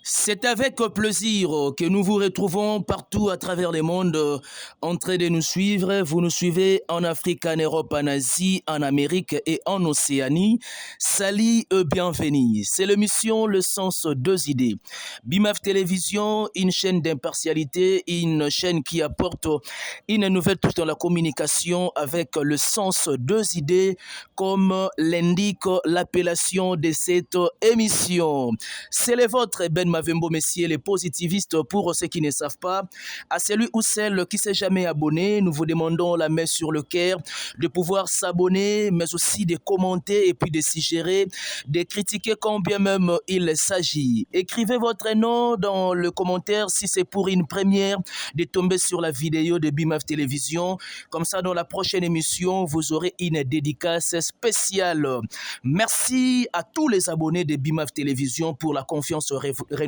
C'est avec plaisir que nous vous retrouvons partout à travers le monde en train de nous suivre. Vous nous suivez en Afrique, en Europe, en Asie, en Amérique et en Océanie. Salut et bienvenue. C'est l'émission Le Sens Deux Idées. BIMAF Télévision, une chaîne d'impartialité, une chaîne qui apporte une nouvelle touche dans la communication avec le sens deux idées, comme l'indique l'appellation de cette émission. C'est le vôtre, Ben Mavembo, messieurs les positivistes. Pour ceux qui ne savent pas, à celui ou celle qui ne s'est jamais abonné, nous vous demandons la main sur le cœur de pouvoir s'abonner, mais aussi de commenter et puis de suggérer, de critiquer quand bien même il s'agit. Écrivez votre nom dans le commentaire si c'est pour une première, de tomber sur la vidéo de BIMAF Télévision. Comme ça, dans la prochaine émission, vous aurez une dédicace spéciale. Merci à tous les abonnés de BIMAF Télévision pour la confiance renouvelée.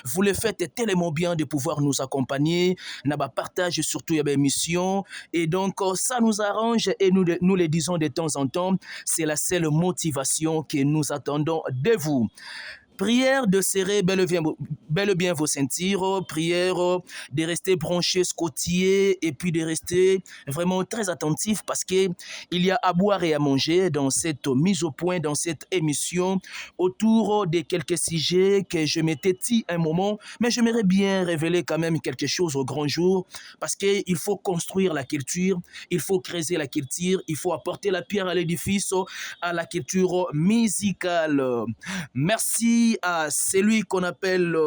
Vous le faites tellement bien de pouvoir nous accompagner, n'a partage surtout les émissions, et donc ça nous arrange et nous le disons de temps en temps, c'est la seule motivation que nous attendons de vous. Prière de serrer bel et bien vos ceintures, prière de rester branché, scottier et puis de rester vraiment très attentif parce qu'il y a à boire et à manger dans cette mise au point, dans cette émission autour de quelques sujets que je m'étais dit un moment, mais j'aimerais bien révéler quand même quelque chose au grand jour parce qu'il faut construire la culture, il faut creuser la culture, il faut apporter la pierre à l'édifice, à la culture musicale. Merci à celui qu'on appelle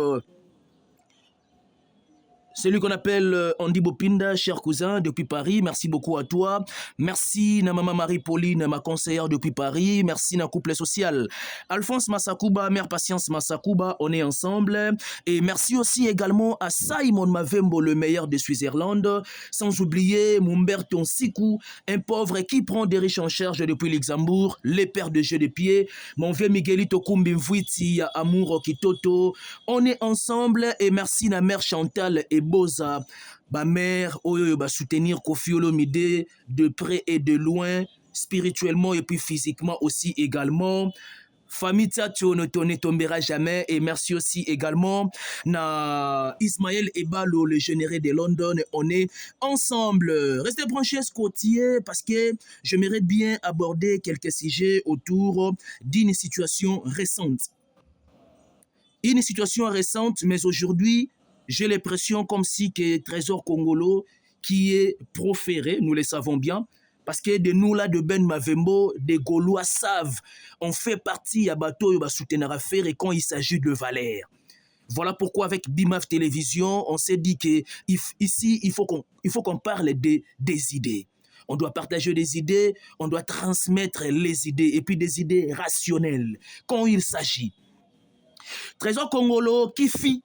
Andy Bopinda, cher cousin, depuis Paris. Merci beaucoup à toi. Merci à maman Marie-Pauline, ma conseillère depuis Paris. Merci à couple social. Alphonse Massakuba, mère Patience Massakuba, on est ensemble. Et merci aussi également à Simon Mavembo, le meilleur de Suisse-Irlande. Sans oublier Mumberto Sikou, un pauvre qui prend des riches en charge depuis Luxembourg, les pères de jeu de pied. Mon vieux Miguelito Kumbimvuiti, Amour Kitoto. On est ensemble et merci à mère Chantal et Boza, ma mère, soutenir Kofi Olomide de près et de loin, spirituellement et puis physiquement aussi également. Famille Tchatcho ne tombera jamais. Et merci aussi également à Ismaël Ebalo, le généré de London. On est ensemble. Restez branchés côtier parce que j'aimerais bien aborder quelques sujets autour d'une situation récente. Une situation récente, mais aujourd'hui, j'ai l'impression comme si que Trésor Congolo qui est proféré, nous le savons bien, parce que de nous là de Ben Mavembo, des Gaulois savent, on fait partie à bateau et soutenir à faire et quand il s'agit de Valère. Voilà pourquoi avec BIMAF Télévision, on s'est dit que ici il faut qu'on parle des idées. On doit partager des idées, on doit transmettre les idées et puis des idées rationnelles quand il s'agit. Trésor Congolo qui fit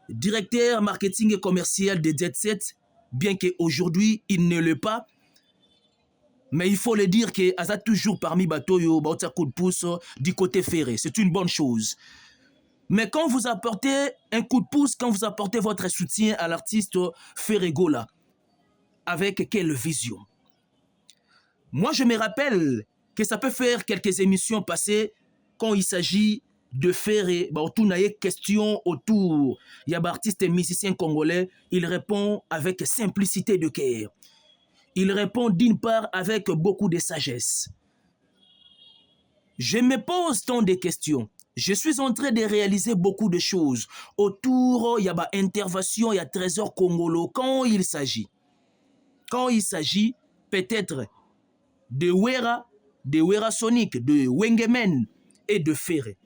directeur marketing et commercial de Jet Set, bien qu'aujourd'hui il ne l'est pas, mais il faut le dire qu'il a toujours parmi Batoyo, coup de pouce du côté ferré. C'est une bonne chose. Mais quand vous apportez un coup de pouce, quand vous apportez votre soutien à l'artiste Ferregola, avec quelle vision? Moi, je me rappelle que ça peut faire quelques émissions passées quand il s'agit de faire autour d'une question autour. Il y a un artiste et musicien congolais, il répond avec simplicité de cœur. Il répond d'une part avec beaucoup de sagesse. Je me pose tant de questions. Je suis en train de réaliser beaucoup de choses. Autour, il y a une intervention, il y a Trésor Congolo. Quand il s'agit peut-être de Wera Sonic, de Wengemen et de Ferré.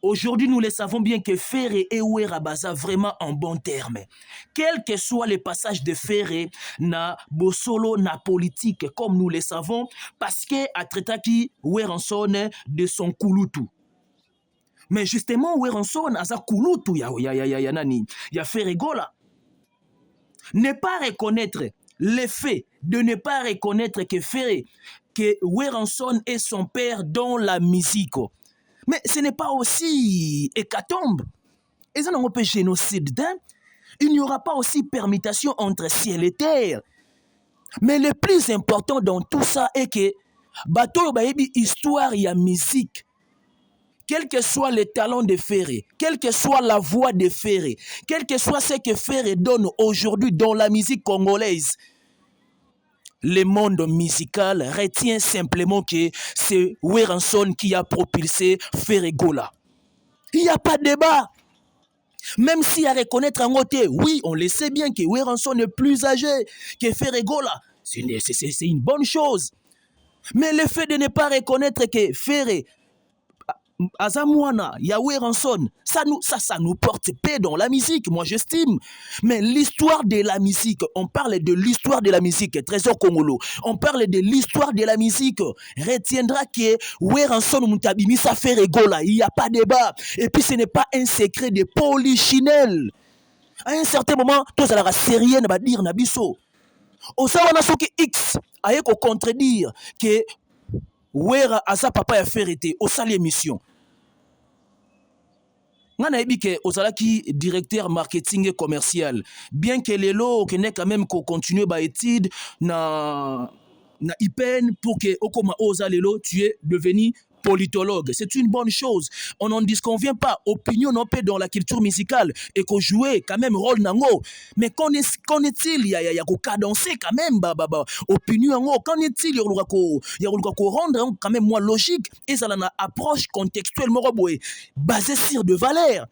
Aujourd'hui, nous le savons bien que Ferré et Wera baza vraiment en bon terme. Quel que soit le passage de Ferré, na Bosolo, na politique, comme nous le savons, parce que a traitaki Weranson de son kulutu. Mais justement, Weranson a sa kulutu, ya Ferregola. Ne pas reconnaître le fait de ne pas reconnaître que Ferré, que Weranson est son père dans la musique. Mais ce n'est pas aussi hécatombe. Et ça n'a pas génocide. Il n'y aura pas aussi permutation entre ciel et terre. Mais le plus important dans tout ça est que bateau baebi histoire et musique quel que soit le talent de Ferré, quelle que soit la voix de Ferré, quel que soit ce que Ferré donne aujourd'hui dans la musique congolaise, le monde musical retient simplement que c'est Werenson qui a propulsé Ferré Gola. Il n'y a pas de débat. Même si à reconnaître en côté, oui, on le sait bien que Werenson est plus âgé que Ferré Gola. C'est une bonne chose. Mais le fait de ne pas reconnaître que Ferré, Azamouana, Yahweh Ranson, ça nous porte paix dans la musique, moi j'estime. Mais l'histoire de la musique, on parle de l'histoire de la musique, Trésor Congolo, on parle de l'histoire de la musique, retiendra que Yahweh Ranson Moutabimi, ça fait rigola, il n'y a pas de débat. Et puis ce n'est pas un secret de polichinelle. À un certain moment, tous à la sérieux ne va dire Nabiso. Au Sawana Soki X, a contredire que Wera asa papa ya ferité au sali émission. Ngana ebi ke ozalaki directeur marketing et commercial. Bien que lelo que n'est quand même qu'on continue ba étude na IPN pour que okoma oza lelo tu es devenu politologue. C'est une bonne chose. On n'en disconvient pas. Opinion non pas dans la culture musicale et qu'on jouait quand même rôle nango. Mais qu'en est-il? Il y a qu'on cadencer quand même. Opinion nango. Qu'en est-il? Il y a qu'on rendre quand même moins logique. Et ça a approche contextuellement basée sur de valeurs.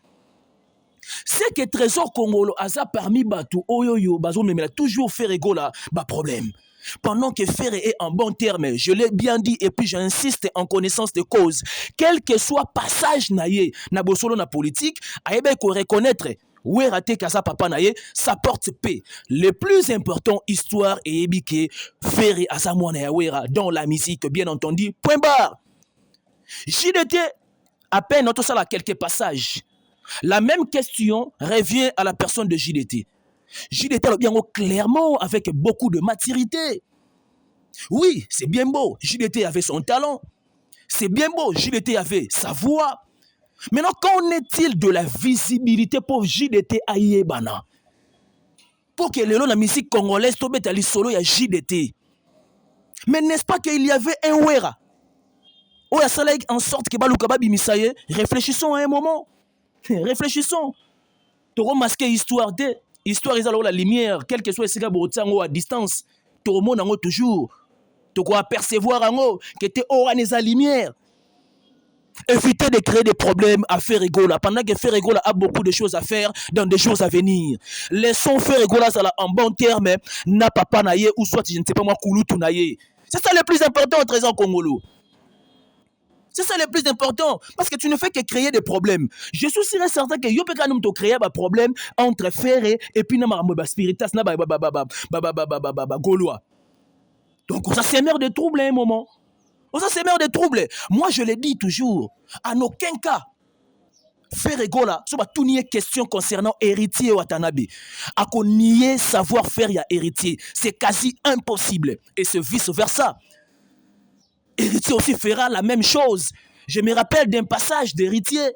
C'est que Trésor Congolo a ça parmi Batou Oyoyo Bazo mais il a toujours fait rigoler bah problème. Pendant que Ferré est en bon terme, je l'ai bien dit et puis j'insiste en connaissance de cause. Quel que soit passage naïe, na bosolo na politique, aïbe qu'on reconnaître où est raté Kasa Papa naïe, ça porte paix. Le plus important, histoire et ébiqué, Ferré à sa moine dans la musique, bien entendu. Point barre. JDT, à peine on ça là quelques passages. La même question revient à la personne de JDT. JDT bien clairement avec beaucoup de maturité. Oui, c'est bien beau. JDT avait son talent. C'est bien beau. JDT avait sa voix. Maintenant, qu'en est-il de la visibilité pour JDT à Yébana? Pour que le long de la musique congolaise tombe à l'isolo, il y a JDT. Mais n'est-ce pas qu'il y avait un Wera? Oh, il y a ça en sorte que Balouka Bimisaye. Réfléchissons à un moment. Réfléchissons. Toro masqué histoire de. Histoire est alors la lumière, quel que soit ce qu'il à distance, tout le monde en toujours. Tu dois percevoir en haut que tu es la lumière. Évitez de créer des problèmes à faire rigoler. Pendant que faire rigoler a beaucoup de choses à faire dans des jours à venir. Laissons faire rigoler en bon terme, n'a pas naïe ou soit je ne sais pas moi, Kouloutou naïe. C'est ça le plus important au Trésor Congolo. C'est ça le plus important. Parce que tu ne fais que créer des problèmes. Je suis sûr et certain que yo peut quand même te créer un problème entre Ferré et puis Namaramoba Spiritas na Gaulois. Donc ça s'émère de troubles à un moment. Ça s'émère de troubles. Moi je le dis toujours, en aucun cas, Ferré Gola, ça va tout nier question concernant héritier Watanabe. À qu'on nier savoir-faire y a héritier. C'est quasi impossible. Et c'est vice-versa. Héritier aussi fera la même chose. Je me rappelle d'un passage d'Héritier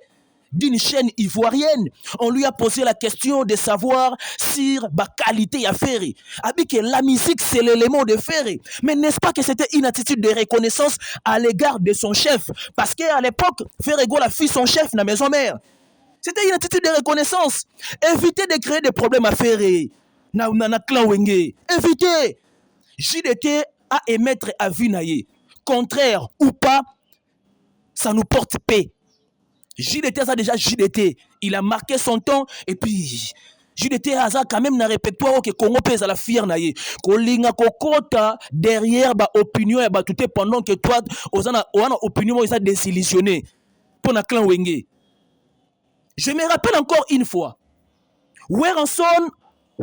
d'une chaîne ivoirienne. On lui a posé la question de savoir sur la qualité à Ferré. Abi que la musique c'est l'élément de Ferré. Mais n'est-ce pas que c'était une attitude de reconnaissance à l'égard de son chef? Parce qu'à l'époque, Ferré Gola fut son chef dans la maison mère. C'était une attitude de reconnaissance. Évitez de créer des problèmes à Ferré. Na clan wenge. Évitez. JDT à émettre à Vinaye. Contraire ou pas, ça nous porte paix. JDT, ça déjà JDT. Il a marqué son temps et puis JDT a quand même un répertoire que Congo pèse à la fière naïe. Kolinga kokota derrière ba opinion et ba tout pendant que toi osana opinion ils a désillusionné pour na clan Wenge. Je me rappelle encore une fois. Werenson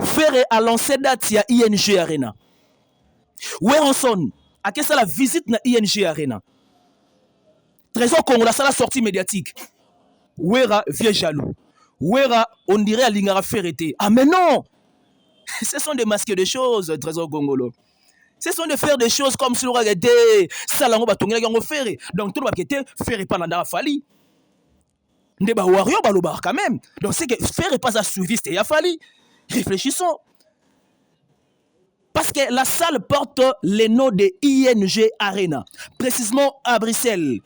Ferré a lancé date à ING Arena. Werenson à quelle ça la visite na ING Arena. Trésor Congo, la sortie médiatique. Wera vient jaloux. Wera, on dirait à Lingara Ferreté. Ah mais non. Ce sont des masques de choses, Trésor Congolo. Ce sont de faire des choses comme si on regardait Salango Batongela Yango Ferré. Donc tout le monde qui était Ferré Pananda Fali. Ndeba Wario Balobar quand même. Donc c'est que Ferré pas à suivi, c'était Yafali. Réfléchissons. Parce que la salle porte le nom de ING Arena, précisément à Bruxelles.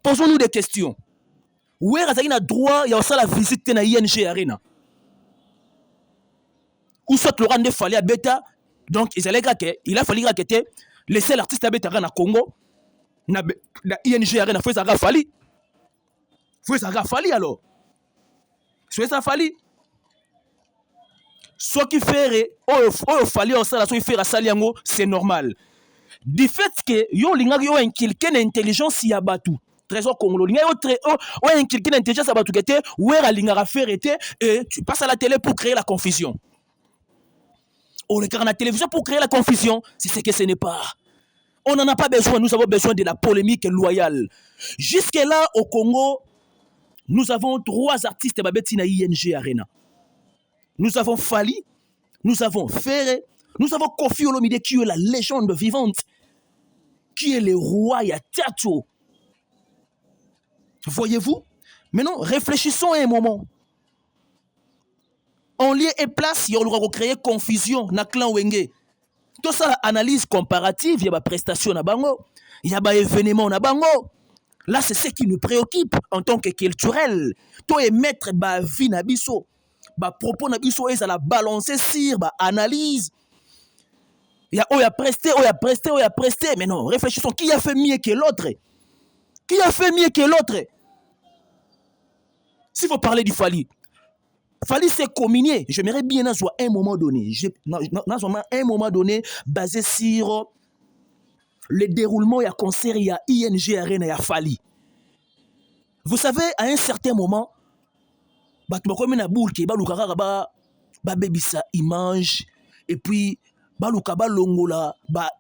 posons-nous des questions. Où est-ce qu'il y a droit, il y a aussi la visite na ING Arena. Ou soit Laurent de Fali à Beta, donc il a fallu que laisser l'artiste à Beta na Congo, na ING Arena, faut ça Fali. Faut ça Fali alors. Faut ça Fali. Soit qui fait, Fali au sala, soit qui fait Saliango, c'est normal. Du fait que yo linga yo inculquer l'intelligence ya batu. Trésor Congolais. Yo inculquer l'intelligence ya batu kete, ou era linga faire été et tu passes à la télé pour créer la confusion. On regarde la télévision pour créer la confusion, c'est ce que ce n'est pas. On n'en a pas besoin, nous avons besoin de la polémique loyale. Jusque-là, au Congo, nous avons 3 artistes babeti na ING Arena. Nous avons Fali, nous avons Ferré, nous avons Kofi Olomide qui est la légende vivante, qui est le roi Yatato. Voyez-vous? Maintenant, réfléchissons un moment. En lieu et place, il y a créé confusion dans le clan Wenge. Tout ça, analyse comparative, il y a des prestations na bango, il y a des événements na bango. Là, c'est ce qui nous préoccupe en tant que culturel. Toi, émettre ba vie na biso, ba propos na biso, et ça la balancer sur ba analyse. Il y a presté. Mais non, réfléchissons. Qui a fait mieux que l'autre? Qui a fait mieux que l'autre? S'il faut parler du Fali, Fali s'est communié. J'aimerais bien dans un moment donné, basé sur le déroulement et concert, il y a ING Arena, il y a Fali. Vous savez, à un certain moment, image et puis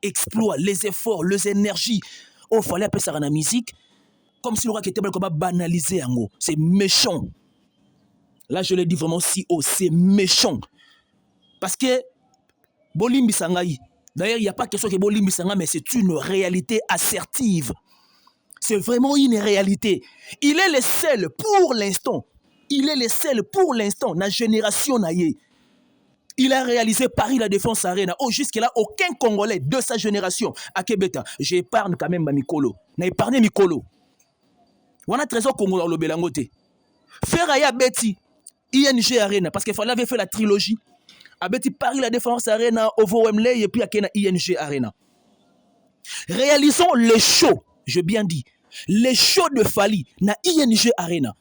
exploit les efforts, les énergies. Oh, fallait appeler ça dans la musique comme si l'on était banalisé. C'est méchant. Là, je le dis vraiment si haut, c'est méchant. Parce que Bolimbi Sangaï, d'ailleurs, il n'y a pas question que Bolimbi Sangaï, mais c'est une réalité assertive. C'est vraiment une réalité. Il est le seul pour l'instant. Il est le seul pour l'instant, dans la génération naïe. Il a réalisé Paris La Défense Arena. Oh, jusque-là, aucun Congolais de sa génération à Québec. J'épargne quand même Mikolo. N'a épargné Mikolo. On a trésor Congolais dans le Bélangote. Ferraya Betty. ING Arena, parce qu'il avait fait la trilogie. Abeti Paris La Défense Arena, Ovo Wembley, et puis il y a ING Arena. Réalisons les shows, je bien dit, les shows de Fali, na ING Arena.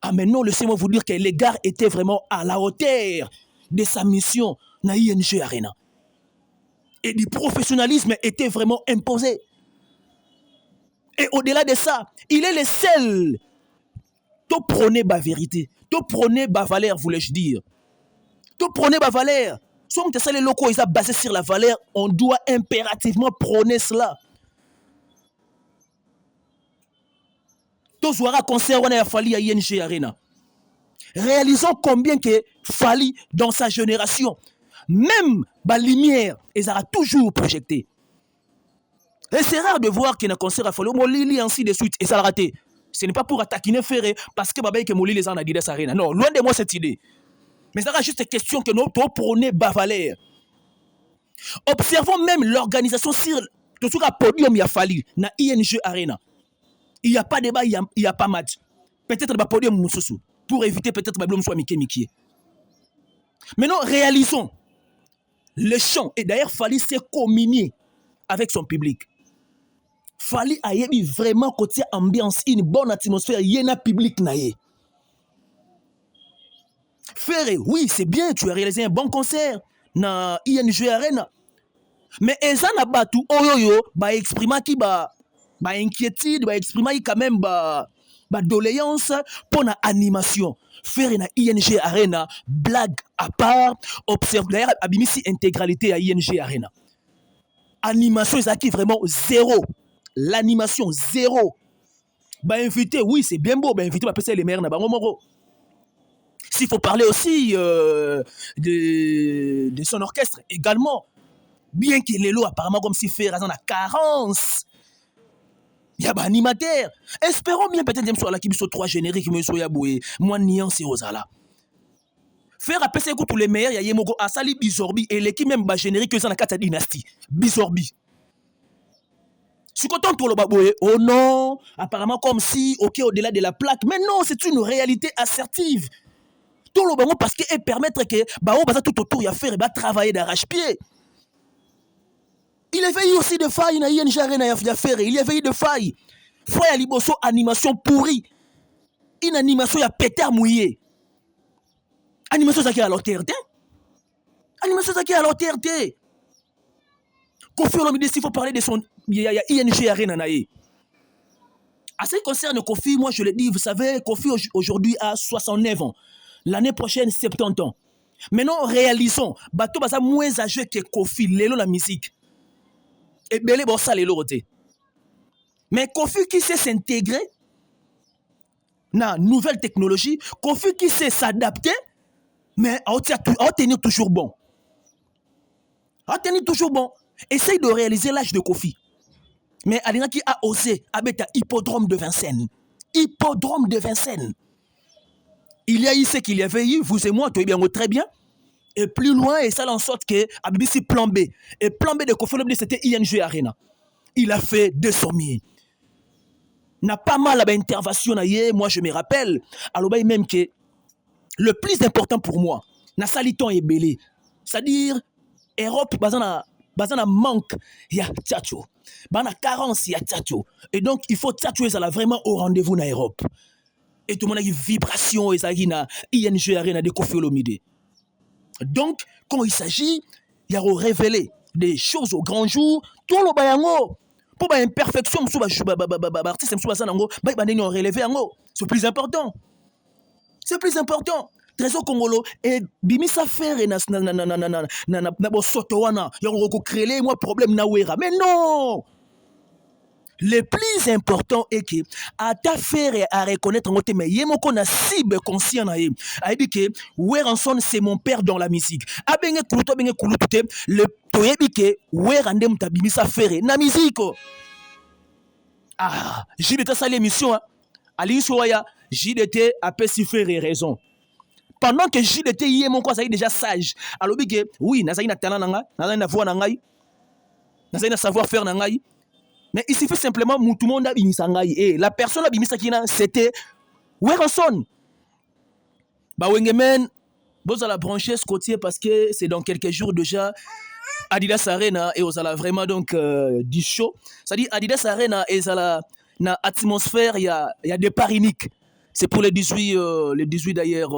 Ah, maintenant, laissez-moi vous dire que les gars étaient vraiment à la hauteur de sa mission, na ING Arena. Et du professionnalisme était vraiment imposé. Et au-delà de ça, il est le seul. Tu prenez ma vérité. Tu prenez ma valeur, voulais-je dire. Tu prenez ma valeur. Somme que les locaux, ils sont basés sur la valeur. On doit impérativement prôner cela. Tu vois, concert, on a Fali à ING Arena. Réalisons combien que Fali, dans sa génération, même la lumière, ils aura toujours projeté. Et c'est rare de voir qu'il y a un concert à Fali. Molili, ainsi de suite, et ça l'a raté. Ce n'est pas pour attaquer Ferré parce que Babaï Kemoli les en a dit des Arena. Non, loin de moi cette idée. Mais ça reste juste une question que nous prenons Bavalère. Observons même l'organisation sur tout ce podium il a fallu na ING Arena. Il n'y a pas débat, il n'y a pas match. Peut-être le podium Moussoussou pour éviter peut-être que soit Mickey. Maintenant, réalisons le chant. Et d'ailleurs, Fali s'est communié avec son public. Fali a eu vraiment côté ambiance, une bonne atmosphère, il y a un public naïe. Ferré, oui, c'est bien, tu as réalisé un bon concert dans ING Arena. Mais ça n'a pas tout, exprimer qui inquiétude, exprimer quand même doléance pour l'animation. Ferré na ING Arena, blague à part, observe d'ailleurs abimisi intégralité à ING Arena. Animation, c'est qui vraiment zéro. L'animation, zéro. Invité, oui, c'est bien beau. Invité, les maires, s'il faut parler aussi de son orchestre également, bien qu'il est là, apparemment, comme si fait raison de la carence. Il y a un animateur. Espérons bien peut-être que soit qui soit 3 génériques, mais soit yaboué. Moi, nuance et osala. Faire appeler ça tous les meilleurs, il y a Yemoko Asali Bizorbi et l'équipe même générique que ça dans la 4 dynastie. Bizorbi. Si quand on le baboye, oh non, apparemment comme si, ok, au-delà de la plaque, mais non, c'est une réalité assertive. Tout le bango parce qu'elle permettre que, bah, on va tout autour, il y a faire, bah, travailler d'arrache-pied. Il y avait eu aussi des failles, il y a une jarre, il y avait eu des failles. Fois à Liboso, animation pourrie. Une animation, il y a pété mouillé. Animation, ça qui est à l'autorité. Animation, ça qui est à l'autorité. Kofi Olomide, s'il faut parler de son. Il y a ING Arena. À ce qui concerne Kofi, moi je le dis, vous savez, Kofi aujourd'hui a 69 ans. L'année prochaine, 70 ans. Maintenant, réalisons. Bateau basa moins âgé que Kofi, l'élo la musique. Et belé bossa l'élo roté. Mais Kofi qui sait s'intégrer dans nouvelle technologie, Kofi qui sait s'adapter, mais à tenir toujours bon. À tenir toujours bon. Essaye de réaliser l'âge de Kofi. Mais Alina qui a osé habiter à Hippodrome de Vincennes. Hippodrome de Vincennes. Il y a eu ce qu'il y avait eu, vous et moi, tu es bien, très bien. Et plus loin, et ça en sorte que ABC plan B. Et plan B de Kofi Olomide, c'était ING Arena. Il a fait 200 000. N'a pas mal à l'intervention, moi je me rappelle, alors même que le plus important pour moi, na saliton et belé. C'est-à-dire, Europe, bazana manque, il y a tchatcho. Bazana carence, il y a tchatcho. Et donc, il faut tchatcho, ça vraiment au rendez-vous na Europe. Et tout le monde a une vibration, et ça y a ING Arena de Kofi Olomide. Donc, quand il s'agit, il y a révéler des choses au grand jour, tout le bayango. Pour une imperfection, c'est plus important. C'est plus important. Trésor Congolo et bimisa faire na sotowana yoko créer moi problème na wera. Mais non. Le plus important est que à ta faire à reconnaître ngote mais yemoko na cible conscient na ye. A dit que Weranson c'est mon père dans la musique. Abenge kulute le toyebi que Werande mta bimisa faire na musique. Ah, JDT ça l'émission hein. Ali Soya JDT a pas si faire raison. Pendant que JDT y est mon quoi ça est déjà sage. Alors que oui, nazaï na talent nanga, nazaï na voix nangai, nazaï na savoir faire nangai. Mais il suffit simplement tout le monde a bimisa ngai et la personne a bimisa kina c'était Weranson. Ba wengemen vous allez brancher ce côté parce que c'est dans quelques jours déjà Adidas Arena et vous allez vraiment donc du show. C'est-à-dire Adidas Arena et ça na atmosphère il y a des paris uniques. C'est pour le 18 d'ailleurs,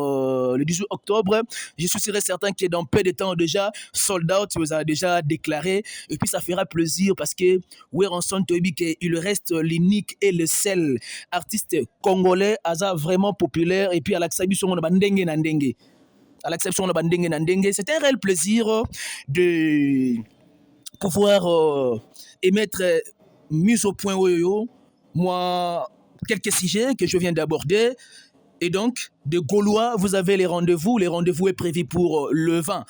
le 18 octobre. Je suis sûr et certain que dans peu de temps déjà, sold out, vous avez déjà déclaré. Et puis ça fera plaisir parce que Weranson Tobi, il reste l'unique et le seul artiste congolais vraiment populaire. Et puis à l'exception de Bandenge Nandenge. À l'exception de Bandenge Nandenge, c'est un réel plaisir de pouvoir émettre mise au point moi quelques sujets que je viens d'aborder. Et donc, de Gaulois, vous avez les rendez-vous. Les rendez-vous est prévu pour le 20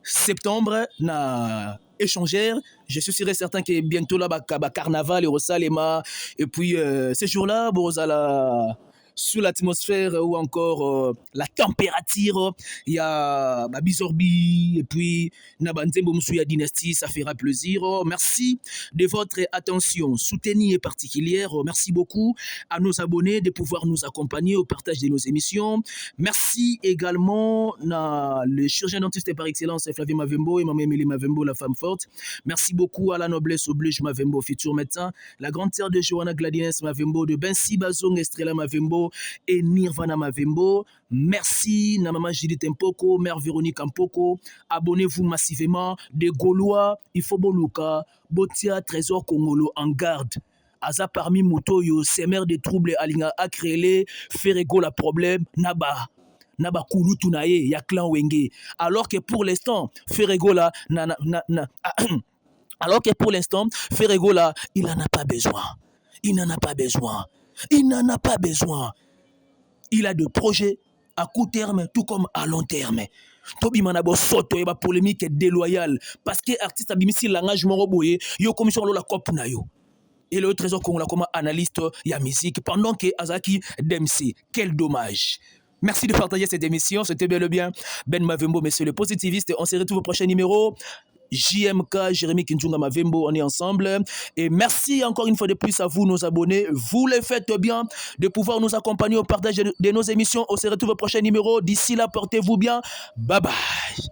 septembre. Na échangère. Je suis sûr et certain que bientôt là, carnaval et Rosalema. Et puis, ces jours-là, Borosala. Sous l'atmosphère ou encore la température, il y a Bizorbi et puis Nabanzembo Moussouya Dynastie, ça fera plaisir. Merci de votre attention soutenue et particulière. Merci beaucoup à nos abonnés de pouvoir nous accompagner au partage de nos émissions. Merci également à le chirurgien dentiste par excellence Flavie Mavembo et Maman Émilie Mavembo, la femme forte. Merci beaucoup à la noblesse oblige Mavembo, futur médecin, la grande sœur de Johanna Gladines Mavembo, de Bensi Bazong Estrella Mavembo et Nirvana Mavembo. Merci na maman Judith Mpoko, mère Véronique Mpoko. Abonnez-vous massivement. De Gaulois, il faut Boluka, Botia, Trésor Congolo en garde. Aza parmi moto yo, semer des troubles alinga a créé, Ferrego la problème, naba kulutu na ye, ya clan wenge. Alors que pour l'instant, Ferrego là, alors que pour l'instant, Ferrego là, il n'en a pas besoin. Il n'en a pas besoin. Il n'en a pas besoin. Il a des projets à court terme, tout comme à long terme. Tobi manabo soto et ba polémique déloyale parce que artiste abimisi langage moroboye yo commission la cop na yo. Et le trésor congolais comme analyste ya musique pendant que Azaki Dempsey. Quel dommage. Merci de partager cette émission, c'était bel et bien Ben Mavembo, monsieur le positiviste. On se retrouve au prochain numéro. JMK, Jérémy Kinchunga Mavembo, on est ensemble. Et merci encore une fois de plus à vous, nos abonnés. Vous le faites bien de pouvoir nous accompagner au partage de nos émissions. On se retrouve au prochain numéro. D'ici là, portez-vous bien. Bye bye.